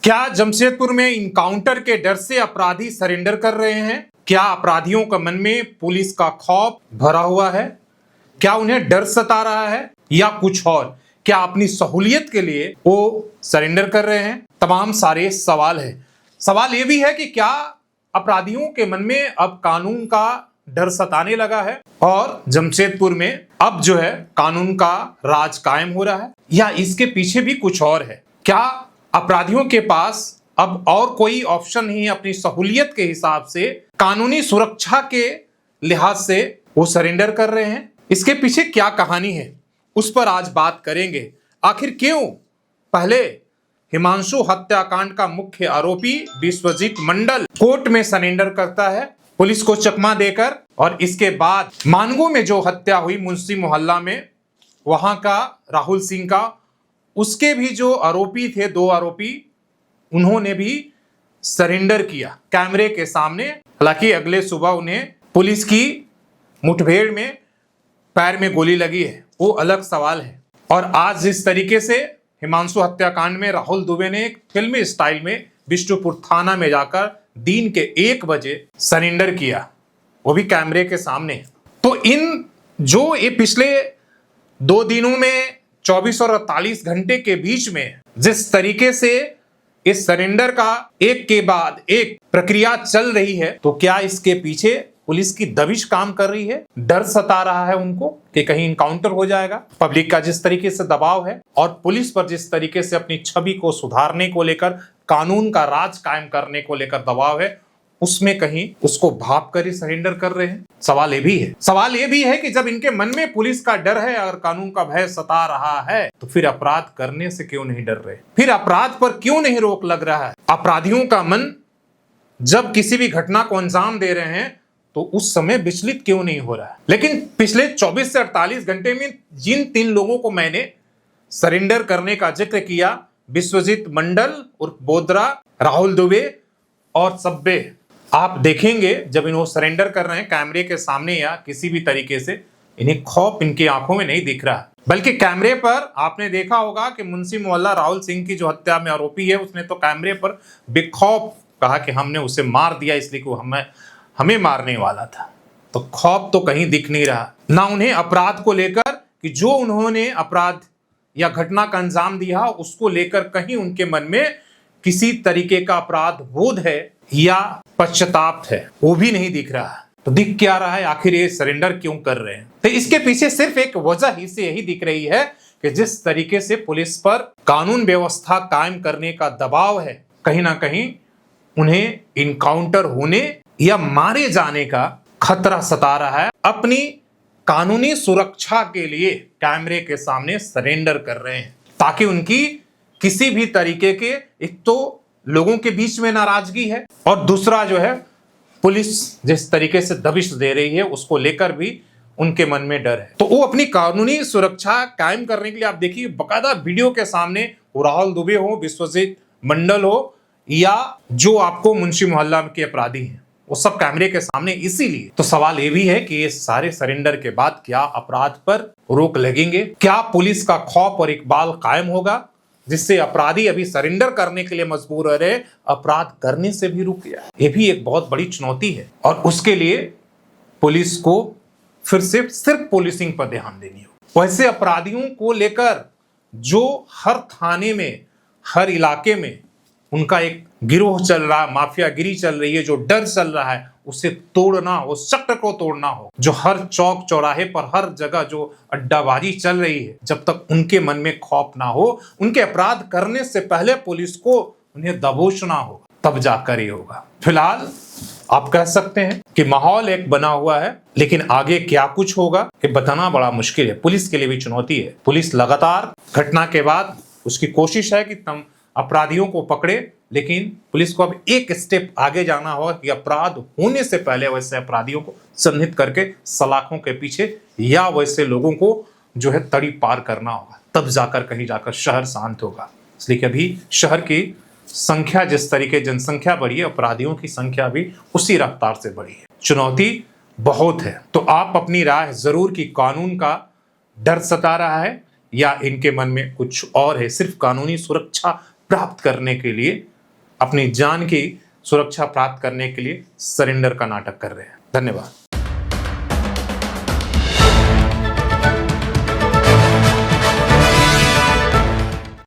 क्या जमशेदपुर में इनकाउंटर के डर से अपराधी सरेंडर कर रहे हैं? क्या अपराधियों का मन में पुलिस का खौफ भरा हुआ है? क्या उन्हें डर सता रहा है या कुछ और? क्या अपनी सहूलियत के लिए वो सरेंडर कर रहे हैं? तमाम सारे सवाल है। सवाल ये भी है कि क्या अपराधियों के मन में अब कानून का डर सताने लगा है और जमशेदपुर में अब जो है कानून का राज कायम हो रहा है, या इसके पीछे भी कुछ और है? क्या अपराधियों के पास अब और कोई ऑप्शन नहीं है? अपनी सहूलियत के हिसाब से, कानूनी सुरक्षा के लिहाज से वो सरेंडर कर रहे हैं। इसके पीछे क्या कहानी है, उस पर आज बात करेंगे। आखिर क्यों पहले हिमांशु हत्याकांड का मुख्य आरोपी विश्वजीत मंडल कोर्ट में सरेंडर करता है पुलिस को चकमा देकर, और इसके बाद मानगो में जो हत्या हुई मुंशी मोहल्ला में, वहां का राहुल सिंह का, उसके भी जो आरोपी थे, 2 आरोपी, उन्होंने भी सरेंडर किया कैमरे के सामने। हालांकि अगले सुबह उन्हें पुलिस की मुठभेड़ में पैर में गोली लगी है, वो अलग सवाल है। और आज जिस तरीके से हिमांशु हत्याकांड में राहुल दुबे ने एक फिल्मी स्टाइल में बिष्टुपुर थाना में जाकर दिन के 1 बजे सरेंडर किया, वो भी कैमरे के सामने। तो इन जो ये पिछले 2 दिनों में 24 और 48 घंटे के बीच में जिस तरीके से इस सरेंडर का एक के बाद एक प्रक्रिया चल रही है, तो क्या इसके पीछे पुलिस की दबिश काम कर रही है? डर सता रहा है उनको कि कहीं इनकाउंटर हो जाएगा। पब्लिक का जिस तरीके से दबाव है और पुलिस पर जिस तरीके से अपनी छवि को सुधारने को लेकर, कानून का राज कायम करने को लेकर दबाव है, उसमें कहीं उसको भाप कर ही सरेंडर कर रहे हैं। सवाल ये भी है कि जब इनके मन में पुलिस का डर है, अगर कानून का भय सता रहा है, तो फिर अपराध करने से क्यों नहीं डर रहे? फिर अपराध पर क्यों नहीं रोक लग रहा है? अपराधियों का मन जब किसी भी घटना को अंजाम दे रहे हैं तो उस समय विचलित क्यों नहीं हो रहा है? लेकिन पिछले 24 से 48 घंटे में जिन 3 लोगों को मैंने सरेंडर करने का जिक्र किया, विश्वजीत मंडल उर्फ बोदरा, राहुल दुबे और सब्बे, आप देखेंगे जब इन्हों सरेंडर कर रहे हैं कैमरे के सामने या किसी भी तरीके से, इन्हें खौफ इनकी आंखों में नहीं दिख रहा। बल्कि कैमरे पर आपने देखा होगा कि मुंशी मोहल्ला राहुल सिंह की जो हत्या में आरोपी है, उसने तो कैमरे पर बेखौफ कहा कि हमने उसे मार दिया इसलिए कि हमें मारने वाला था। तो खौफ तो कहीं दिख नहीं रहा, ना उन्हें अपराध को लेकर कि जो उन्होंने अपराध या घटना का अंजाम दिया उसको लेकर कहीं उनके मन में किसी तरीके का अपराध बोध है या पश्चाताप है, वो भी नहीं दिख रहा। तो दिख क्या रहा है? आखिर ये सरेंडर क्यों कर रहे हैं? तो इसके पीछे सिर्फ एक वजह ही से यही दिख रही है कि जिस तरीके से पुलिस पर कानून व्यवस्था कायम करने का दबाव है, कहीं ना कहीं उन्हें इनकाउंटर होने या मारे जाने का खतरा सता रहा है। अपनी कानूनी सुरक्षा के लिए कैमरे के सामने सरेंडर कर रहे हैं ताकि उनकी किसी भी तरीके के, एक तो लोगों के बीच में नाराजगी है और दूसरा जो है पुलिस जिस तरीके से दबिश दे रही है उसको लेकर भी उनके मन में डर है। तो वो अपनी कानूनी सुरक्षा कायम करने के लिए, आप देखिए बकायदा वीडियो के सामने, वो राहुल दुबे हो, विश्वजीत मंडल हो, या जो आपको मुंशी मोहल्ला के अपराधी हैं, वो सब कैमरे के सामने। इसीलिए तो सवाल ये भी है कि ये सारे सरेंडर के बाद क्या अपराध पर रोक लगेंगे? क्या पुलिस का खौफ और इकबाल कायम होगा जिससे अपराधी अभी सरेंडर करने के लिए मजबूर हो रहे, अपराध करने से भी रुक गया? ये भी एक बहुत बड़ी चुनौती है और उसके लिए पुलिस को फिर से सिर्फ पुलिसिंग पर ध्यान देनी हो। वैसे अपराधियों को लेकर जो हर थाने में, हर इलाके में उनका एक गिरोह चल रहा है, माफियागिरी चल रही है, जो डर चल रहा है, उसे तोड़ना हो, चक्र को तोड़ना हो, जो हर चौक चौराहे पर हर जगह जो अड्डाबाजी चल रही है, जब तक उनके मन में खौफ ना हो, उनके अपराध करने से पहले पुलिस को उन्हें दबोचना हो, तब जाकर ये होगा। फिलहाल आप कह सकते हैं कि माहौल एक बना हुआ है, लेकिन आगे क्या कुछ होगा ये बताना बड़ा मुश्किल है। पुलिस के लिए भी चुनौती है। पुलिस लगातार घटना के बाद उसकी कोशिश है कि तुम अपराधियों को पकड़े, लेकिन पुलिस को अब एक स्टेप आगे जाना होगा कि अपराध होने से पहले वैसे अपराधियों को चिन्हित करके सलाखों के पीछे या वैसे लोगों को जो है तड़ी पार करना होगा, तब जाकर कहीं जाकर शहर शांत होगा। इसलिए कि अभी शहर की संख्या जिस तरीके जनसंख्या बढ़ी है, अपराधियों की संख्या भी उसी रफ्तार से बढ़ी है। चुनौती बहुत है। तो आप अपनी राय जरूर कि कानून का डर सता रहा है या इनके मन में कुछ और है, सिर्फ कानूनी सुरक्षा प्राप्त करने के लिए, अपनी जान की सुरक्षा प्राप्त करने के लिए सरेंडर का नाटक कर रहे हैं। धन्यवाद।